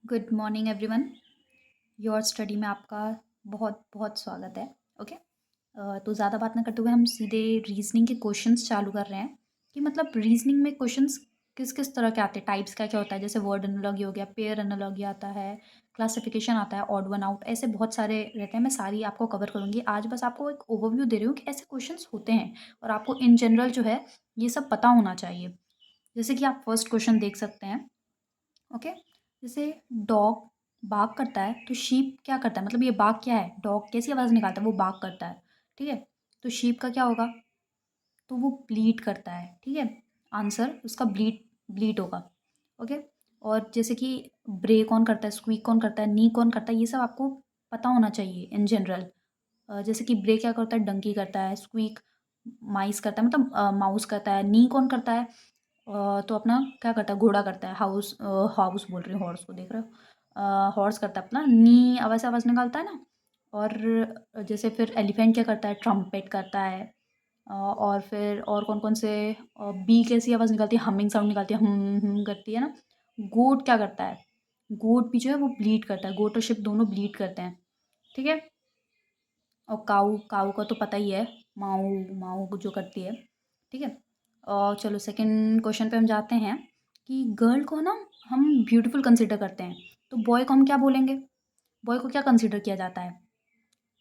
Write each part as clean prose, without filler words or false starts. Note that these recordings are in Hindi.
Good morning everyone. Your study में आपका बहुत बहुत स्वागत है। ओके। तो ज़्यादा बात ना करते हुए हम सीधे रीजनिंग के क्वेश्चंस चालू कर रहे हैं कि मतलब रीजनिंग में क्वेश्चंस किस किस तरह के आते हैं, टाइप्स क्या क्या होता है। जैसे वर्ड एनालॉजी हो गया, पेयर एनालॉजी आता है, क्लासिफिकेशन आता है, ऑड वन आउट, ऐसे बहुत सारे रहते हैं। मैं सारी आपको कवर करूँगी आज। बस आपको एक ओवरव्यू दे रही हूँ कि ऐसे क्वेश्चंस होते हैं और आपको इन जनरल जो है ये सब पता होना चाहिए। जैसे कि आप फर्स्ट क्वेश्चन देख सकते हैं। ओके। जैसे डॉग बार्क करता है तो शीप क्या करता है, मतलब ये बार्क क्या है, डॉग कैसी आवाज़ निकालता है, वो बार्क करता है। ठीक है। तो शीप का क्या होगा, तो वो ब्लीट करता है। ठीक है। आंसर उसका ब्लीट ब्लीट होगा। ओके। और जैसे कि ब्रे कौन करता है, स्क्वीक कौन करता है, नी कौन करता है, ये सब आपको पता होना चाहिए इन जनरल। जैसे कि ब्रे क्या करता है, डंकी करता है, स्क्वीक माइस करता है, मतलब माउस करता है, नी कौन करता है, तो अपना क्या करता है, घोड़ा करता है, हाउस हाउस बोल रही हूँ, हॉर्स को देख रहे हो, हॉर्स करता है अपना, नी आवाज़ आवाज़ निकालता है ना। और जैसे फिर एलिफेंट क्या करता है, ट्रम्पेट करता है। और फिर और कौन कौन से, बी कैसी आवाज़ निकालती है, हमिंग साउंड निकालती है, करती है ना। गोट क्या करता है, गोट भी जो है वो ब्लीड करता है, गोट और शिप दोनों ब्लीड करते हैं। ठीक है। और काऊ काऊ का तो पता ही है, माऊ माऊ जो करती है। ठीक है। और चलो सेकंड क्वेश्चन पे हम जाते हैं कि गर्ल को ना हम ब्यूटीफुल कंसिडर करते हैं, तो बॉय को हम क्या बोलेंगे, बॉय को क्या कंसिडर किया जाता है।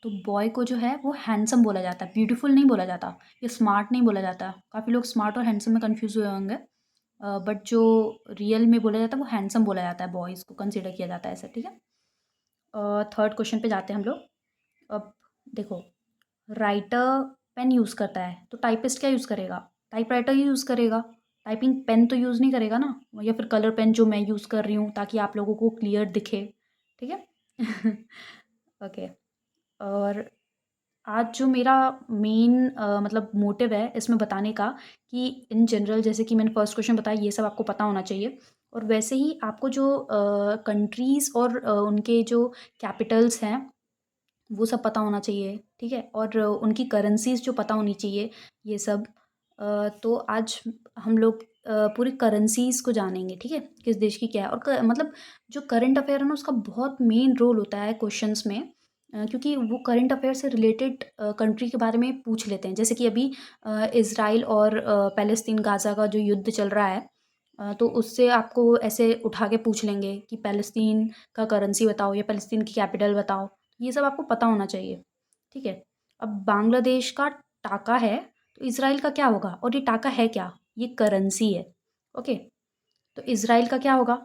तो बॉय को जो है वो हैंडसम बोला जाता है, ब्यूटीफुल नहीं बोला जाता, या स्मार्ट नहीं बोला जाता। काफ़ी लोग स्मार्ट और हैंडसम में कंफ्यूज हुए होंगे, बट जो रियल में बोला जाता है वो हैंडसम बोला जाता है, बॉयज़ को कंसिडर किया जाता है ऐसा। ठीक है। थर्ड क्वेश्चन पे जाते हैं हम लोग। अब देखो, राइटर पेन यूज़ करता है तो टाइपिस्ट क्या यूज़ करेगा, टाइपराइटर ही यूज़ करेगा। टाइपिंग पेन तो यूज़ नहीं करेगा ना, या फिर कलर पेन जो मैं यूज़ कर रही हूँ ताकि आप लोगों को क्लियर दिखे। ठीक है। ओके। और आज जो मेरा मेन मतलब मोटिव है इसमें बताने का कि इन जनरल, जैसे कि मैंने फर्स्ट क्वेश्चन बताया, ये सब आपको पता होना चाहिए। और वैसे ही आपको जो कंट्रीज़ और उनके जो कैपिटल्स हैं वो सब पता होना चाहिए। ठीक है। और उनकी करेंसीज़ जो पता होनी चाहिए, ये सब। तो आज हम लोग पूरी करेंसीज़ को जानेंगे। ठीक है। किस देश की क्या है, और मतलब जो करंट अफेयर है ना उसका बहुत मेन रोल होता है क्वेश्चंस में, क्योंकि वो करंट अफेयर से रिलेटेड कंट्री के बारे में पूछ लेते हैं। जैसे कि अभी इसराइल और पैलेस्तीन गाज़ा का जो युद्ध चल रहा है, तो उससे आपको ऐसे उठा के पूछ लेंगे कि पैलेस्तीन का करेंसी बताओ या पैलेस्तीन की कैपिटल बताओ। ये सब आपको पता होना चाहिए। ठीक है। अब बांग्लादेश का टाका है तो इज़राइल का क्या होगा, और ये टाका है क्या, ये करेंसी है। ओके। तो इज़राइल का क्या होगा।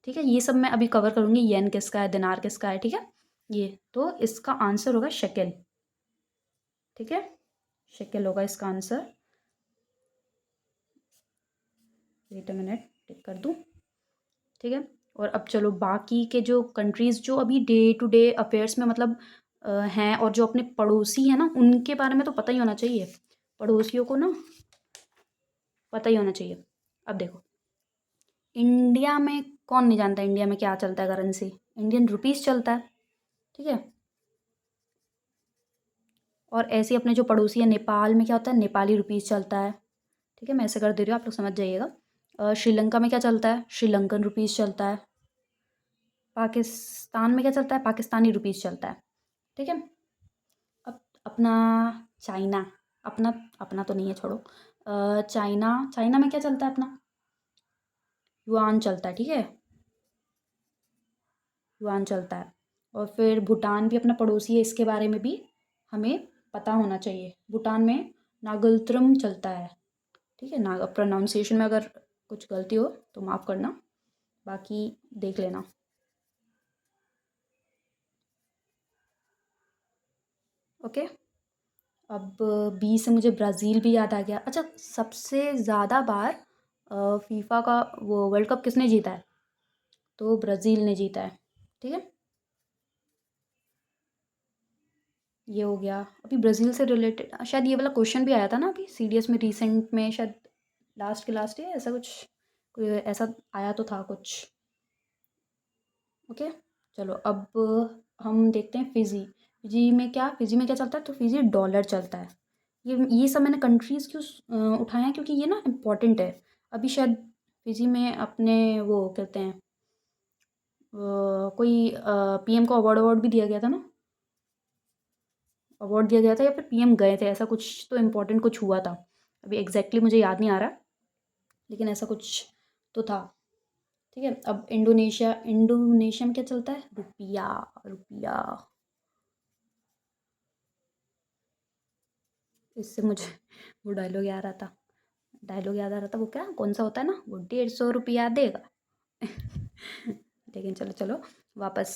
ठीक है। ये सब मैं अभी कवर करूँगी, येन किसका है, दिनार किसका है। ठीक है। ये तो इसका आंसर होगा शेकेल। ठीक है। शेकेल होगा इसका आंसर। वेट अ मिनट, टिक कर दूँ। ठीक है। और अब चलो बाकी के जो कंट्रीज़ जो अभी डे टू डे अफेयर्स में मतलब हैं, और जो अपने पड़ोसी हैं ना उनके बारे में तो पता ही होना चाहिए। पड़ोसियों को ना पता ही होना चाहिए। अब देखो, इंडिया में कौन नहीं जानता इंडिया में क्या चलता है, करेंसी इंडियन रुपीस चलता है। ठीक है। और ऐसे ही अपने जो पड़ोसी है नेपाल में क्या होता है, नेपाली रुपीस चलता है। ठीक है। मैं ऐसे कर दे रही हूँ, आप लोग समझ जाइएगा। श्रीलंका में क्या चलता है, श्रीलंकन रुपीस चलता है। पाकिस्तान में क्या चलता है, पाकिस्तानी रुपीस चलता है। ठीक है। अब अपना चाइना, अपना अपना तो नहीं है, छोड़ो। चाइना, चाइना में क्या चलता है अपना, युआन चलता है। ठीक है। युआन चलता है। और फिर भूटान भी अपना पड़ोसी है, इसके बारे में भी हमें पता होना चाहिए। भूटान में नागलत्रम चलता है। ठीक है। ना प्रोनाउंसिएशन में अगर कुछ गलती हो तो माफ़ करना, बाकी देख लेना। ओके। अब बी से मुझे ब्राज़ील भी याद आ गया। अच्छा, सबसे ज़्यादा बार फीफा का वो वर्ल्ड कप किसने जीता है, तो ब्राज़ील ने जीता है। ठीक है। ये हो गया। अभी ब्राज़ील से रिलेटेड शायद ये वाला क्वेश्चन भी आया था ना अभी सीडीएस में रिसेंट में, शायद लास्ट के लास्ट है ऐसा कुछ, कोई ऐसा आया तो था कुछ। ओके। चलो अब हम देखते हैं फ़िजी। फ़िजी में क्या चलता है, तो फ़िजी डॉलर चलता है। ये सब मैंने कंट्रीज़ क्यों उठाए हैं, क्योंकि ये ना इम्पोर्टेंट है। अभी शायद फ़िजी में अपने वो कहते हैं कोई पीएम को अवार्ड अवार्ड भी दिया गया था ना, अवार्ड दिया गया था या फिर पीएम गए थे, ऐसा कुछ तो इम्पोर्टेंट कुछ हुआ था। अभी एग्जैक्टली मुझे याद नहीं आ रहा, लेकिन ऐसा कुछ तो था। ठीक है, अब इंडोनेशिया, इंडोनेशिया में क्या चलता है? रुपया, रुपया। इससे मुझे वो डायलॉग याद आता, डायलॉग याद आ रहा था, वो क्या कौन सा होता है ना, वो 150 रुपया देगा। लेकिन चलो चलो, वापस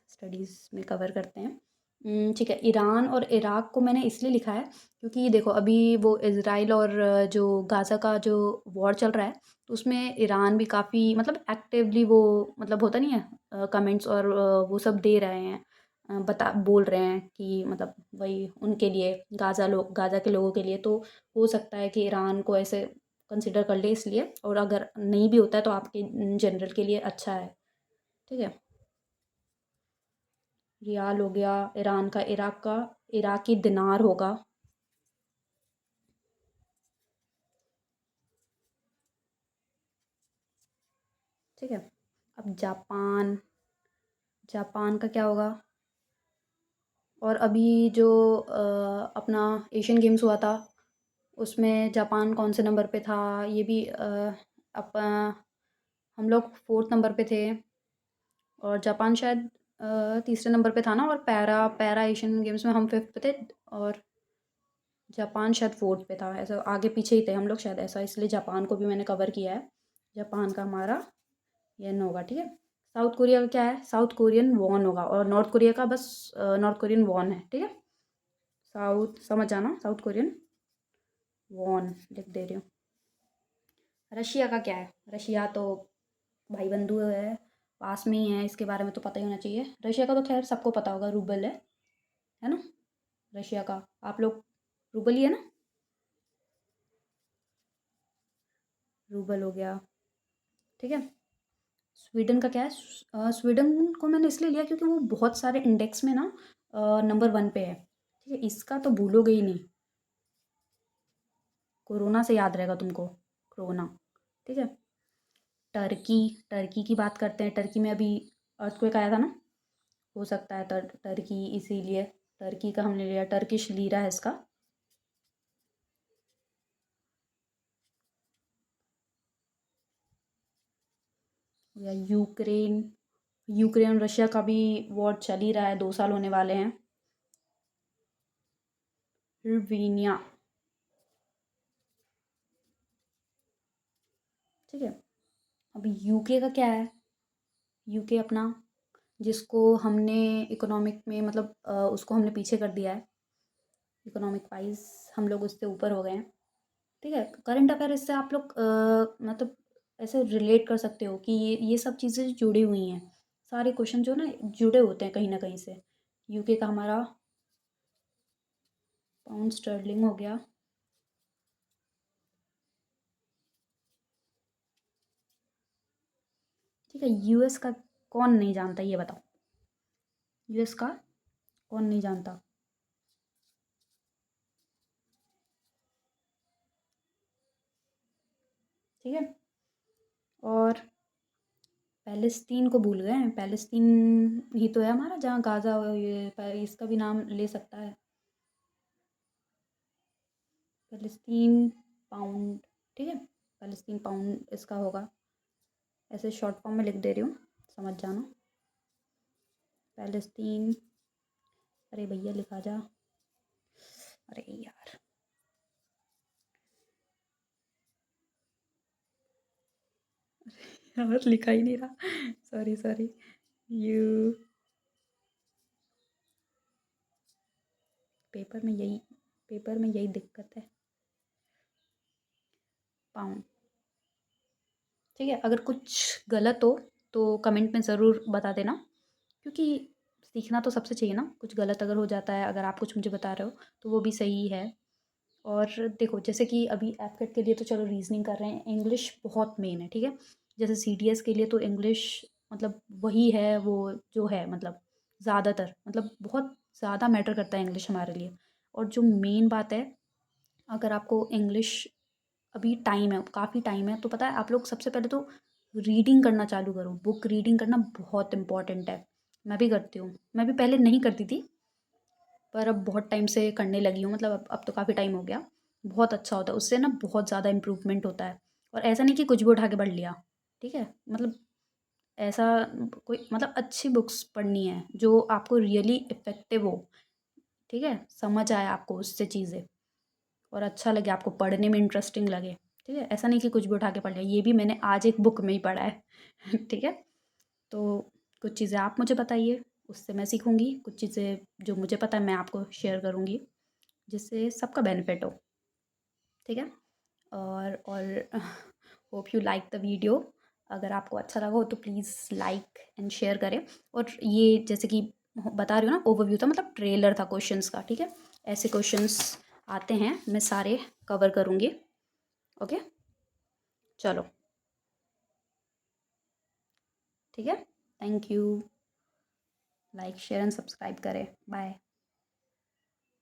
स्टडीज़ में कवर करते हैं। ठीक है, ईरान और इराक को मैंने इसलिए लिखा है क्योंकि देखो अभी वो इज़राइल और जो गाज़ा का जो वॉर चल रहा है, तो उसमें ईरान भी काफ़ी मतलब एक्टिवली वो मतलब होता नहीं है, कमेंट्स और वो सब दे रहे हैं, बता बोल रहे हैं कि मतलब वही उनके लिए, गाज़ा के लोगों के लिए, तो हो सकता है कि ईरान को ऐसे कंसिडर कर ले इसलिए, और अगर नहीं भी होता है तो आपके जनरल के लिए अच्छा है। ठीक है, रियाल हो गया ईरान का, इराक का इराकी दिनार होगा। ठीक है, अब जापान, जापान का क्या होगा? और अभी जो अपना एशियन गेम्स हुआ था, उसमें जापान कौन से नंबर पे था? ये भी अप हम लोग फोर्थ नंबर पे थे, और जापान शायद तीसरे नंबर पे था ना, और पैरा पैरा एशियन गेम्स में हम फिफ्थ पे थे, और जापान शायद फोर्थ पे था, ऐसा आगे पीछे ही थे हम लोग शायद, ऐसा इसलिए जापान को भी मैंने कवर किया है। जापान का हमारा येन होगा। ठीक है, साउथ कोरिया का क्या है? साउथ कोरियन वॉन होगा, और नॉर्थ कोरिया का बस नॉर्थ कोरियन वॉन है। ठीक है, साउथ समझ जाना, साउथ कोरियन वॉन लिख दे रही हूँ। रशिया का क्या है? रशिया तो भाई बंधु है, पास में ही है, इसके बारे में तो पता ही होना चाहिए। रशिया का तो खैर सबको पता होगा, रूबल है ना? रशिया का आप लोग रूबल ही है ना? रूबल हो गया। ठीक है, स्वीडन का क्या है? स्वीडन को मैंने इसलिए लिया क्योंकि वो बहुत सारे इंडेक्स में ना नंबर वन पे है। ठीक है, इसका तो भूलोगे ही नहीं, कोरोना से याद रहेगा तुमको, कोरोना। ठीक है, टर्की, टर्की की बात करते हैं। टर्की में अभी अर्थक्वेक आया था ना, हो सकता है टर्की, इसीलिए टर्की का हमने लिया, टर्किश लीरा है इसका। या यूक्रेन, यूक्रेन रशिया का भी वॉर चल ही रहा है, 2 साल होने वाले हैं। ल्वीनिया। ठीक है, अभी यूके का क्या है? यूके अपना, जिसको हमने इकोनॉमिक में मतलब उसको हमने पीछे कर दिया है, इकोनॉमिक वाइज हम लोग उससे ऊपर हो गए हैं। ठीक है, करंट अफेयर इससे आप लोग मतलब ऐसे रिलेट कर सकते हो कि ये सब चीज़ें जुड़ी हुई हैं, सारे क्वेश्चन जो ना जुड़े होते हैं कहीं ना कहीं से। यूके का हमारा पाउंड स्टर्लिंग हो गया। ठीक है, यूएस का कौन नहीं जानता, ये बताओ, यूएस का कौन नहीं जानता? ठीक है, और पैलेस्तीन को भूल गए हैं, पैलेस्तीन ही तो है हमारा, जहाँ गाज़ा, ये इसका भी नाम ले सकता है, पैलेस्तीन पाउंड। ठीक है, पैलेस्तीन पाउंड इसका होगा, ऐसे शॉर्ट फॉर्म में लिख दे रही हूँ, समझ जाना। पैलेस्तीन, अरे भैया लिखा जा, अरे यार, यार लिखा ही नहीं रहा, सॉरी सॉरी। यू, पेपर में यही, पेपर में यही दिक्कत है, पाउंड। ठीक है, अगर कुछ गलत हो तो कमेंट में ज़रूर बता देना, क्योंकि सीखना तो सबसे चाहिए ना, कुछ गलत अगर हो जाता है, अगर आप कुछ मुझे बता रहे हो तो वो भी सही है। और देखो जैसे कि अभी एफकेट के लिए तो चलो रीजनिंग कर रहे हैं, इंग्लिश बहुत मेन है। ठीक है, जैसे सीडीएस के लिए तो इंग्लिश मतलब वही है, वो जो है मतलब ज़्यादातर मतलब बहुत ज़्यादा मैटर करता है इंग्लिश हमारे लिए। और जो मेन बात है, अगर आपको इंग्लिश, अभी टाइम है, काफ़ी टाइम है, तो पता है आप लोग सबसे पहले तो रीडिंग करना चालू करो। बुक रीडिंग करना बहुत इम्पॉर्टेंट है। मैं भी करती हूँ। मैं भी पहले नहीं करती थी, पर अब बहुत टाइम से करने लगी हूँ, मतलब अब तो काफ़ी टाइम हो गया। बहुत अच्छा होता है, उससे ना बहुत ज़्यादा इम्प्रूवमेंट होता है। और ऐसा नहीं कि कुछ भी उठा के पढ़ लिया, ठीक है? मतलब ऐसा कोई, मतलब अच्छी बुक्स पढ़नी है जो आपको रियली इफ़ेक्टिव हो, ठीक है? समझ आए आपको उससे चीज़ें, और अच्छा लगे आपको, पढ़ने में इंटरेस्टिंग लगे, ठीक है? ऐसा नहीं कि कुछ भी उठा के पढ़ लिया। ये भी मैंने आज एक बुक में ही पढ़ा है। ठीक है? तो कुछ चीज़ें आप मुझे बताइए, उससे मैं सीखूँगी। कुछ चीज़ें जो मुझे पता है मैं आपको शेयर करूँगी, जिससे सबका बेनिफिट हो, ठीक है? और hope you like the video. अगर आपको अच्छा लगा हो तो प्लीज़ लाइक एंड शेयर करें। और ये जैसे कि बता रही हूँ ना, ओवरव्यू था, मतलब ट्रेलर था क्वेश्चंस का, ठीक है? ऐसे क्वेश्चंस आते हैं, मैं सारे कवर करूँगी। ओके, चलो, ठीक है? Thank you. Like share and subscribe करें। बाय।